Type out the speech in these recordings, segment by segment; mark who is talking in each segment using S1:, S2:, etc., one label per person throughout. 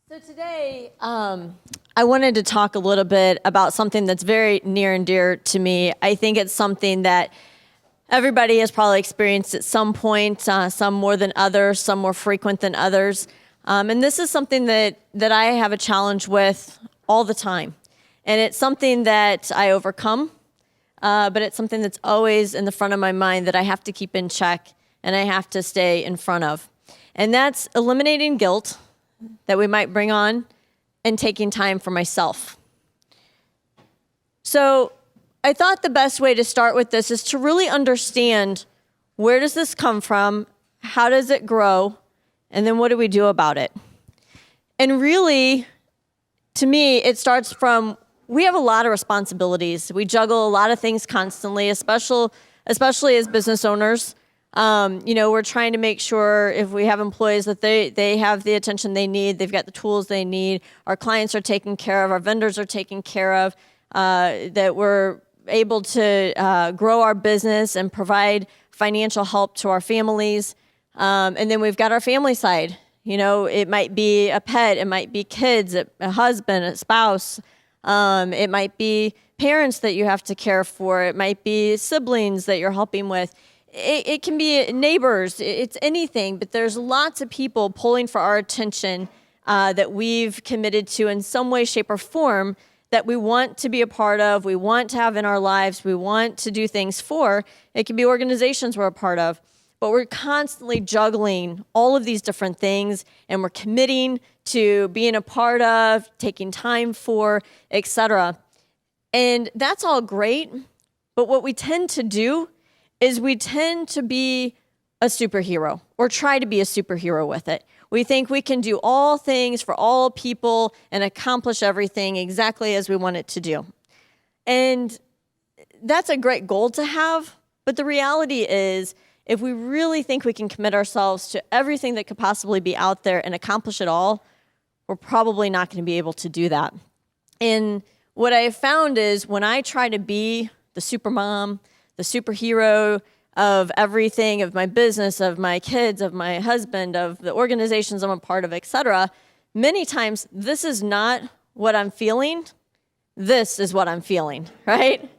S1: So today, I wanted to talk a little bit about something that's very near and dear to me. I think it's something that everybody has probably experienced at some point, some more than others, some more frequent than others. And this is something that I have a challenge with all the time. And it's something that I overcome, but it's something that's always in the front of my mind that I have to keep in check and I have to stay in front of. And that's eliminating guilt that we might bring on and taking time for myself. So I thought the best way to start with this is to really understand, where does this come from? How does it grow? And then what do we do about it? And really, to me, it starts from, we have a lot of responsibilities. We juggle a lot of things constantly, especially as business owners. We're trying to make sure if we have employees that they have the attention they need, they've got the tools they need, our clients are taken care of, our vendors are taken care of, that we're able to grow our business and provide financial help to our families. And then we've got our family side. It might be a pet, it might be kids, a husband, a spouse. It might be parents that you have to care for. It might be siblings that you're helping with. It can be neighbors, it's anything, but there's lots of people pulling for our attention that we've committed to in some way, shape, or form that we want to be a part of, we want to have in our lives, we want to do things for. It can be organizations we're a part of, but we're constantly juggling all of these different things, and we're committing to being a part of, taking time for, etc. And that's all great, but what we tend to do is we tend to be a superhero or try to be a superhero with it. We think we can do all things for all people and accomplish everything exactly as we want it to do. And that's a great goal to have, but the reality is, if we really think we can commit ourselves to everything that could possibly be out there and accomplish it all, we're probably not going to be able to do that. And what I have found is, when I try to be the supermom, the superhero of everything, of my business, of my kids, of my husband, of the organizations I'm a part of, etc., many times this is not what I'm feeling. This is what I'm feeling, right?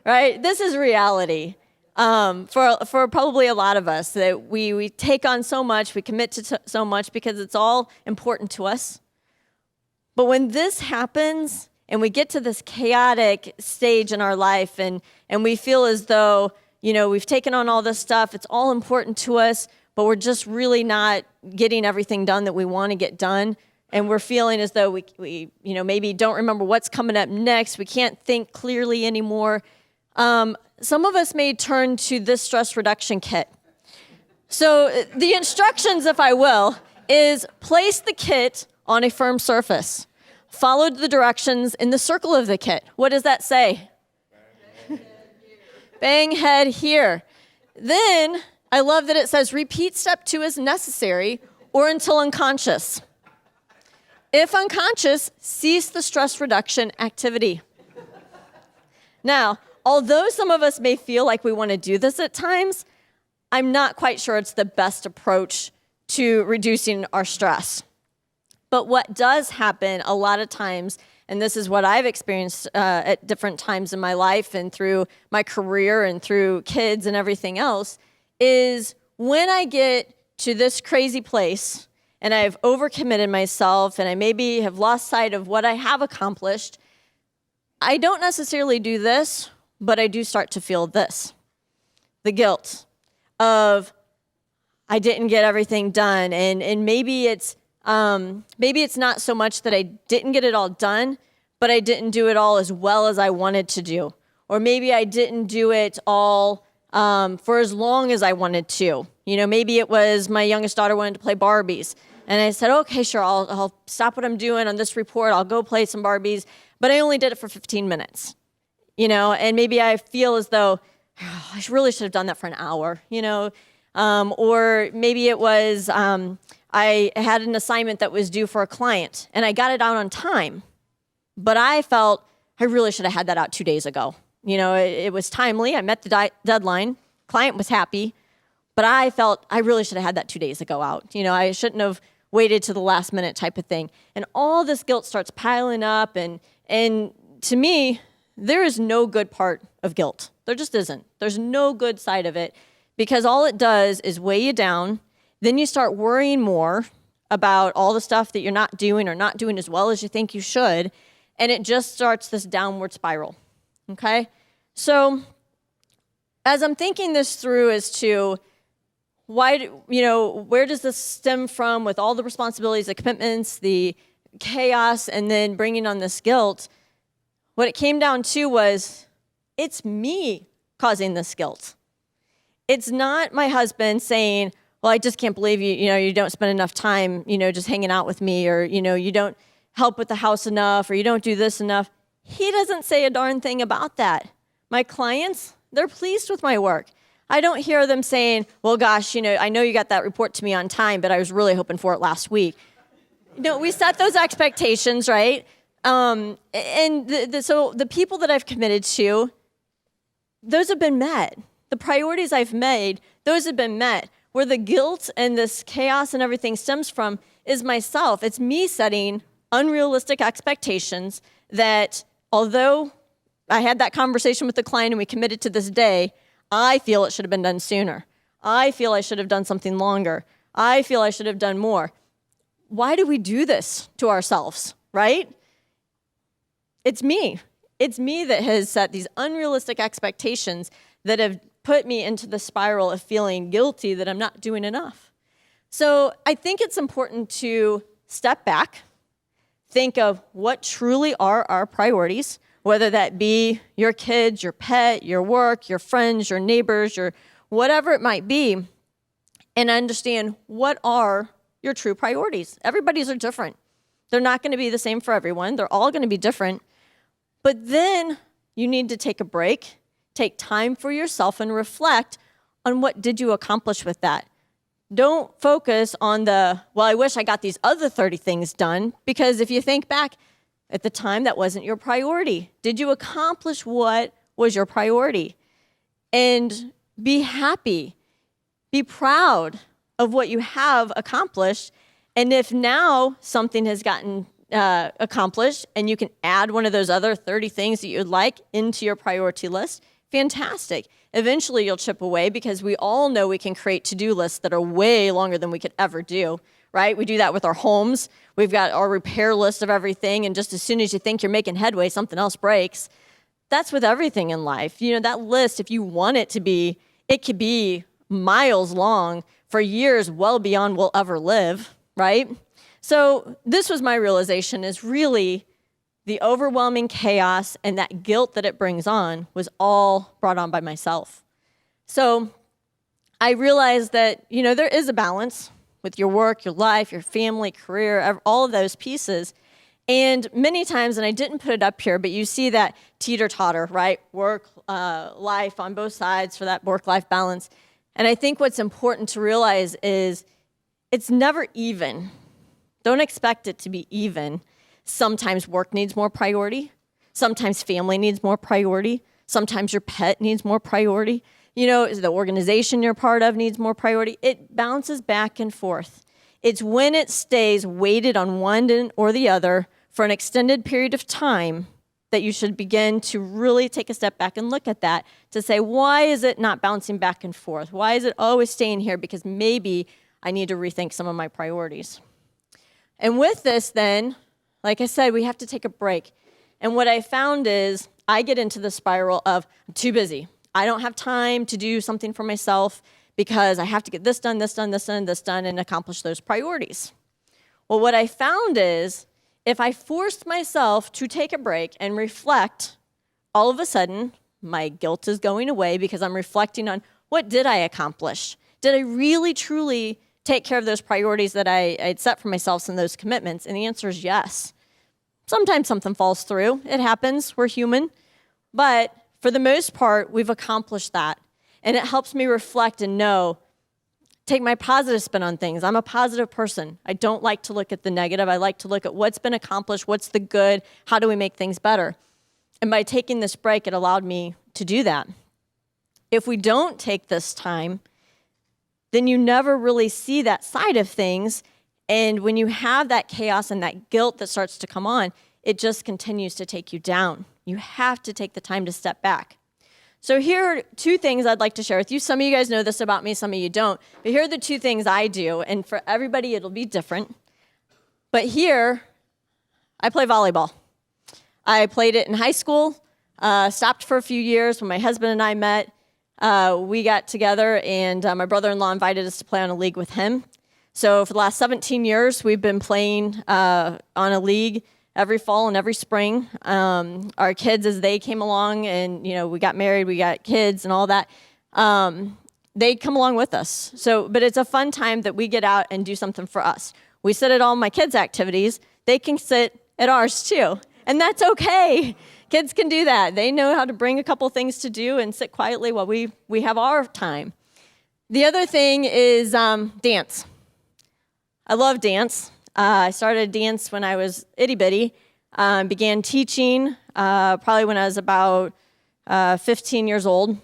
S1: Right? This is reality. For probably a lot of us, that we take on so much, we commit to so much because it's all important to us. But when this happens, and we get to this chaotic stage in our life, and we feel as though, we've taken on all this stuff, it's all important to us, but we're just really not getting everything done that we want to get done. And we're feeling as though we maybe don't remember what's coming up next. We can't think clearly anymore. Some of us may turn to this stress reduction kit. So the instructions, if I will, is place the kit on a firm surface. Follow the directions in the circle of the kit. What does that say? Bang head here. Then, I love that it says repeat step 2 as necessary or until unconscious. If unconscious, cease the stress reduction activity. Now, although some of us may feel like we want to do this at times, I'm not quite sure it's the best approach to reducing our stress. But what does happen a lot of times, and this is what I've experienced at different times in my life and through my career and through kids and everything else, is when I get to this crazy place and I've overcommitted myself and I maybe have lost sight of what I have accomplished, I don't necessarily do this, but I do start to feel this. The guilt of, I didn't get everything done, and maybe it's not so much that I didn't get it all done, but I didn't do it all as well as I wanted to do. Or maybe I didn't do it all for as long as I wanted to. Maybe it was my youngest daughter wanted to play Barbies. And I said, okay, sure, I'll stop what I'm doing on this report. I'll go play some Barbies. But I only did it for 15 minutes. And maybe I feel as though, oh, I really should have done that for an hour, or maybe it was, I had an assignment that was due for a client, and I got it out on time, but I felt I really should have had that out 2 days ago. It was timely. I met the deadline. Client was happy, but I felt I really should have had that 2 days ago out. I shouldn't have waited to the last minute type of thing. And all this guilt starts piling up. And to me, there is no good part of guilt. There just isn't. There's no good side of it because all it does is weigh you down. Then you start worrying more about all the stuff that you're not doing or not doing as well as you think you should. And it just starts this downward spiral. Okay? So as I'm thinking this through as to why, where does this stem from with all the responsibilities, the commitments, the chaos, and then bringing on this guilt, what it came down to was it's me causing this guilt. It's not my husband saying, well, I just can't believe you don't spend enough time, just hanging out with me, or, you don't help with the house enough, or you don't do this enough. He doesn't say a darn thing about that. My clients, they're pleased with my work. I don't hear them saying, well, gosh, I know you got that report to me on time, but I was really hoping for it last week. We set those expectations, right? So the people that I've committed to, those have been met. The priorities I've made, those have been met. Where the guilt and this chaos and everything stems from is myself. It's me setting unrealistic expectations that although I had that conversation with the client and we committed to this day, I feel it should have been done sooner. I feel I should have done something longer. I feel I should have done more. Why do we do this to ourselves, right? It's me. It's me that has set these unrealistic expectations that have put me into the spiral of feeling guilty that I'm not doing enough. So I think it's important to step back, think of what truly are our priorities, whether that be your kids, your pet, your work, your friends, your neighbors, your whatever it might be, and understand what are your true priorities. Everybody's are different. They're not going to be the same for everyone. They're all going to be different. But then you need to take a break, take time for yourself, and reflect on what did you accomplish with that. Don't focus on well, I wish I got these other 30 things done, because if you think back, at the time, that wasn't your priority. Did you accomplish what was your priority? And be happy. Be proud of what you have accomplished. And if now something has gotten accomplished and you can add one of those other 30 things that you'd like into your priority list, fantastic. Eventually you'll chip away because we all know we can create to-do lists that are way longer than we could ever do, right? We do that with our homes. We've got our repair list of everything, and just as soon as you think you're making headway, something else breaks. That's with everything in life. That list, if you want it to be, it could be miles long for years well beyond we'll ever live, right? So this was my realization, is really the overwhelming chaos and that guilt that it brings on was all brought on by myself. So I realized that, there is a balance with your work, your life, your family, career, all of those pieces. And many times, and I didn't put it up here, but you see that teeter-totter, right? Work, life on both sides for that work-life balance. And I think what's important to realize is it's never even. Don't expect it to be even. Sometimes work needs more priority. Sometimes family needs more priority. Sometimes your pet needs more priority. The organization you're part of needs more priority. It bounces back and forth. It's when it stays weighted on one or the other for an extended period of time that you should begin to really take a step back and look at that to say, why is it not bouncing back and forth? Why is it always staying here? Because maybe I need to rethink some of my priorities. And with this then, like I said, we have to take a break. And what I found is I get into the spiral of, I'm too busy. I don't have time to do something for myself because I have to get this done, this done, this done, this done, and accomplish those priorities. Well, what I found is if I forced myself to take a break and reflect, all of a sudden, my guilt is going away because I'm reflecting on what did I accomplish? Did I really, truly take care of those priorities that I'd set for myself and those commitments? And the answer is yes. Sometimes something falls through. It happens. We're human. But for the most part, we've accomplished that. And it helps me reflect and know, take my positive spin on things. I'm a positive person. I don't like to look at the negative. I like to look at what's been accomplished, what's the good, how do we make things better? And by taking this break, it allowed me to do that. If we don't take this time, then you never really see that side of things. And when you have that chaos and that guilt that starts to come on, it just continues to take you down. You have to take the time to step back. So here are two things I'd like to share with you. Some of you guys know this about me, some of you don't. But here are the two things I do. And for everybody, it'll be different. But here, I play volleyball. I played it in high school, stopped for a few years when my husband and I met. We got together, and my brother-in-law invited us to play on a league with him. So for the last 17 years, we've been playing on a league every fall and every spring. Our kids, as they came along and, we got married, we got kids and all that, they come along with us. But it's a fun time that we get out and do something for us. We sit at all my kids' activities. They can sit at ours too. And that's okay. Kids can do that. They know how to bring a couple things to do and sit quietly while we have our time. The other thing is dance. I love dance. I started dance when I was itty-bitty. Began teaching probably when I was about 15 years old.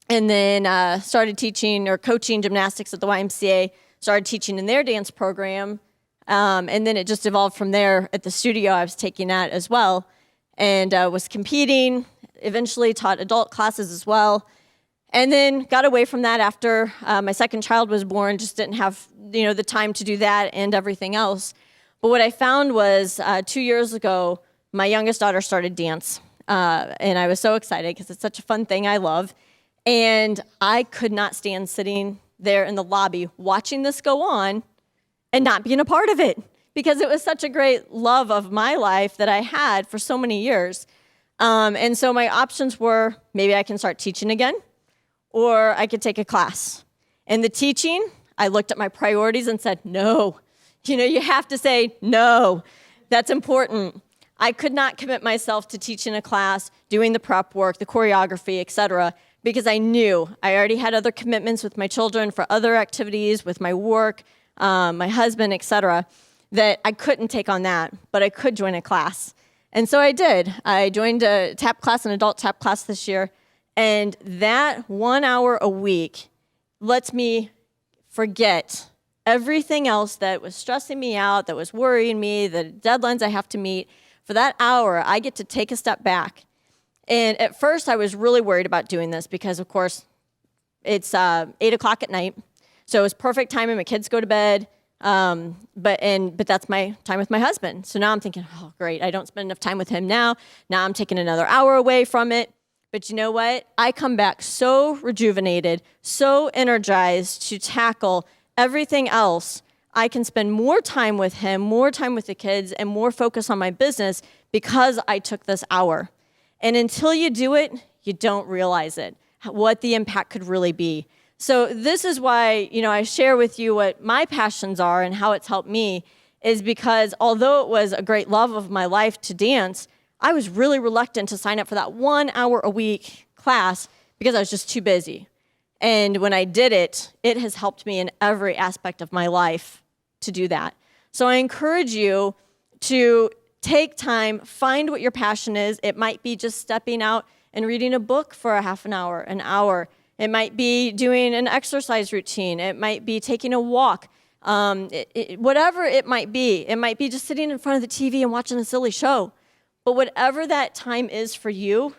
S1: And then started teaching or coaching gymnastics at the YMCA. Started teaching in their dance program. And then it just evolved from there. At the studio, I was taking that as well. And was competing, eventually taught adult classes as well. And then got away from that after my second child was born, just didn't have the time to do that and everything else. But what I found was 2 years ago, my youngest daughter started dance. And I was so excited because it's such a fun thing I love. And I could not stand sitting there in the lobby watching this go on and not being a part of it, because it was such a great love of my life that I had for so many years. And so my options were, maybe I can start teaching again, or I could take a class. And the teaching, I looked at my priorities and said, no. You have to say no. That's important. I could not commit myself to teaching a class, doing the prep work, the choreography, etc., because I knew I already had other commitments with my children for other activities, with my work, my husband, etc., that I couldn't take on that, but I could join a class. And so I did. I joined a tap class, an adult tap class this year, and that 1 hour a week lets me forget everything else that was stressing me out, that was worrying me, the deadlines I have to meet. For that hour, I get to take a step back. And at first, I was really worried about doing this because, of course, it's 8 o'clock at night. So it was perfect timing. My kids go to bed, but that's my time with my husband. So now I'm thinking, oh, great, I don't spend enough time with him now. Now I'm taking another hour away from it. But you know what? I come back so rejuvenated, so energized to tackle everything else. I can spend more time with him, more time with the kids, and more focus on my business because I took this hour. And until you do it, you don't realize it, what the impact could really be. So this is why, I share with you what my passions are and how it's helped me, is because although it was a great love of my life to dance, I was really reluctant to sign up for that 1 hour a week class because I was just too busy. And when I did it, it has helped me in every aspect of my life to do that. So I encourage you to take time, find what your passion is. It might be just stepping out and reading a book for a half an hour, an hour. It might be doing an exercise routine. It might be taking a walk. Whatever it might be just sitting in front of the TV and watching a silly show. But whatever that time is for you,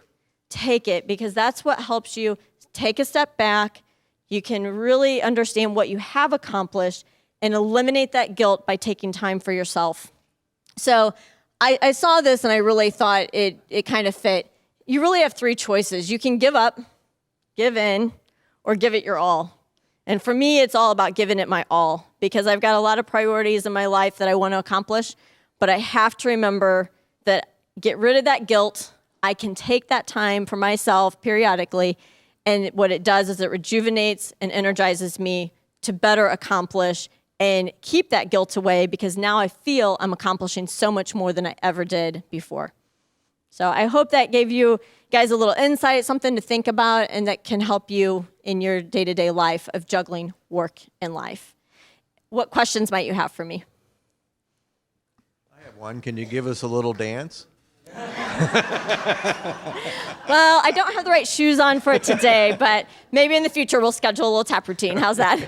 S1: take it, because that's what helps you take a step back. You can really understand what you have accomplished and eliminate that guilt by taking time for yourself. So I saw this and I really thought it kind of fit. You really have three choices. You can give up, give in, or give it your all. And for me, it's all about giving it my all, because I've got a lot of priorities in my life that I want to accomplish, but I have to remember that get rid of that guilt. I can take that time for myself periodically, and what it does is it rejuvenates and energizes me to better accomplish and keep that guilt away, because now I feel I'm accomplishing so much more than I ever did before. So I hope that gave you guys a little insight, something to think about, and that can help you in your day-to-day life of juggling work and life. What questions might you have for me?
S2: I have one. Can you give us a little dance?
S1: Well, I don't have the right shoes on for it today, but maybe in the future we'll schedule a little tap routine. How's that?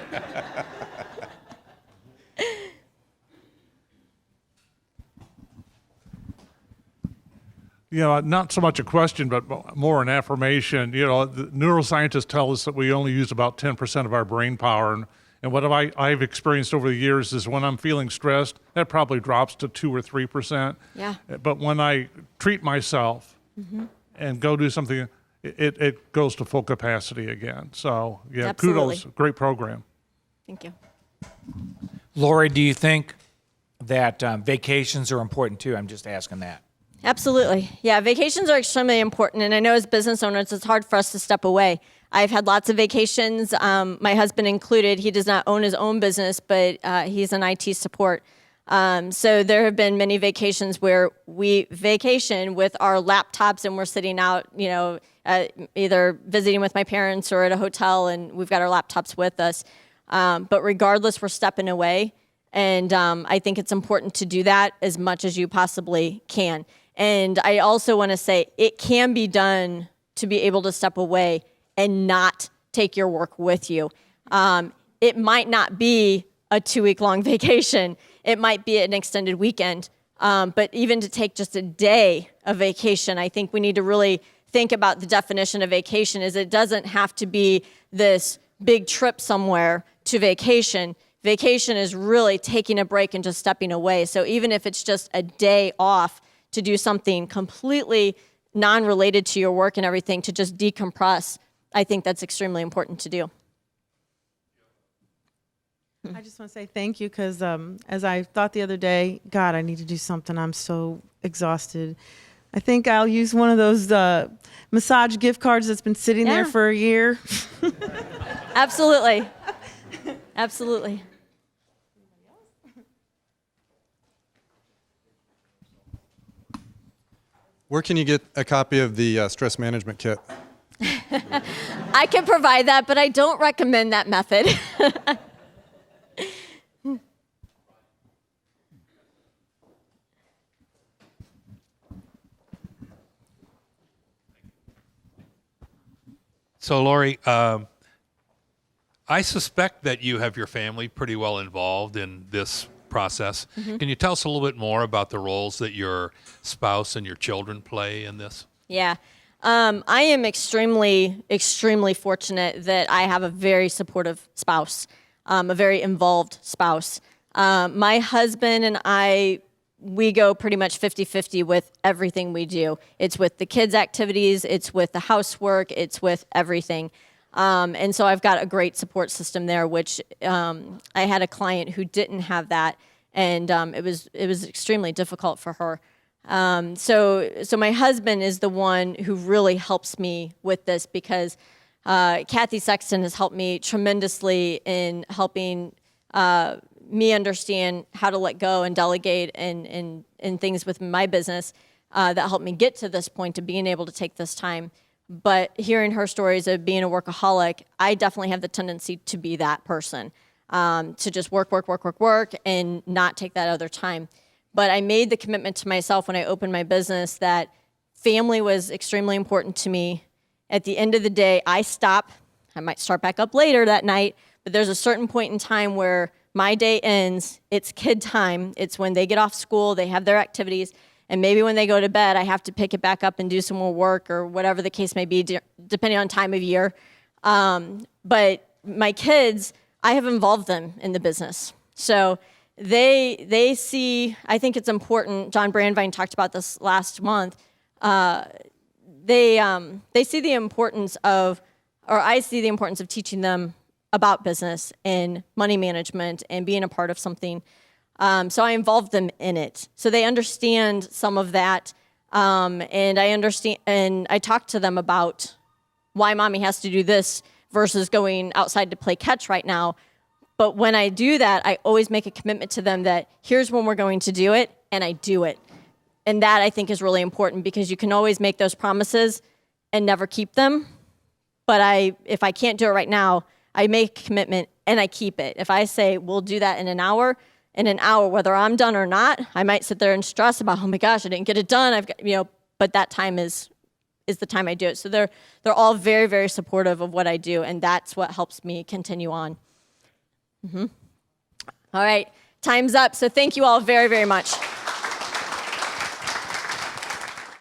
S3: not so much a question, but more an affirmation. The neuroscientists tell us that we only use about 10% of our brain power. And what I've experienced over the years is when I'm feeling stressed, that probably drops to 2 or 3%.
S1: Yeah.
S3: But when I treat myself and go do something, it goes to full capacity again. So, yeah,
S1: Absolutely.
S3: kudos. Great program.
S1: Thank you.
S4: Lori, do you think that vacations are important too? I'm just asking that.
S1: Absolutely. Yeah, vacations are extremely important. And I know as business owners, it's hard for us to step away. I've had lots of vacations, my husband included. He does not own his own business, but he's in IT support. So there have been many vacations where we vacation with our laptops and we're sitting out, either visiting with my parents or at a hotel, and we've got our laptops with us. But regardless, we're stepping away. And I think it's important to do that as much as you possibly can. And I also want to say it can be done to be able to step away and not take your work with you. It might not be a 2-week-long vacation. It might be an extended weekend. But even to take just a day of vacation, I think we need to really think about the definition of vacation. Is it doesn't have to be this big trip somewhere to vacation. Vacation is really taking a break and just stepping away. So even if it's just a day off to do something completely non-related to your work and everything, to just decompress, I think that's extremely important to do.
S5: I just want to say thank you because as I thought the other day, God, I need to do something. I'm so exhausted. I think I'll use one of those massage gift cards that's been sitting there for a year.
S1: Absolutely. Absolutely.
S6: Where can you get a copy of the stress management kit?
S1: I can provide that, but I don't recommend that method.
S7: So, Lori, I suspect that you have your family pretty well involved in this process. Mm-hmm. Can you tell us a little bit more about the roles that your spouse and your children play in this?
S1: Yeah. I am extremely, extremely fortunate that I have a very supportive spouse, a very involved spouse. My husband and I, we go pretty much 50-50 with everything we do. It's with the kids' activities, it's with the housework, it's with everything. And so I've got a great support system there, which I had a client who didn't have that, and it was extremely difficult for her. So my husband is the one who really helps me with this because Kathy Sexton has helped me tremendously in helping me understand how to let go and delegate and things with my business that helped me get to this point of being able to take this time. But hearing her stories of being a workaholic, I definitely have the tendency to be that person, to just work, and not take that other time. But I made the commitment to myself when I opened my business that family was extremely important to me. At the end of the day, I stop. I might start back up later that night, but there's a certain point in time where my day ends. It's kid time. It's when they get off school, they have their activities, and maybe when they go to bed, I have to pick it back up and do some more work or whatever the case may be, depending on time of year. But my kids, I have involved them in the business. So they see, I think it's important, John Brandvine talked about this last month, they see the importance of, or I see the importance of teaching them about business and money management and being a part of something. So I involved them in it. So they understand some of that. And I understand, and I talk to them about why mommy has to do this versus going outside to play catch right now. But when I do that, I always make a commitment to them that here's when we're going to do it, and I do it. And that I think is really important because you can always make those promises and never keep them. But if I can't do it right now, I make a commitment and I keep it. If I say we'll do that in an hour, whether I'm done or not, I might sit there and stress about, oh my gosh, I didn't get it done. I've got, but that time is the time I do it. So they're all very, very supportive of what I do, and that's what helps me continue on. Mm-hmm. All right, time's up. So thank you all very, very much.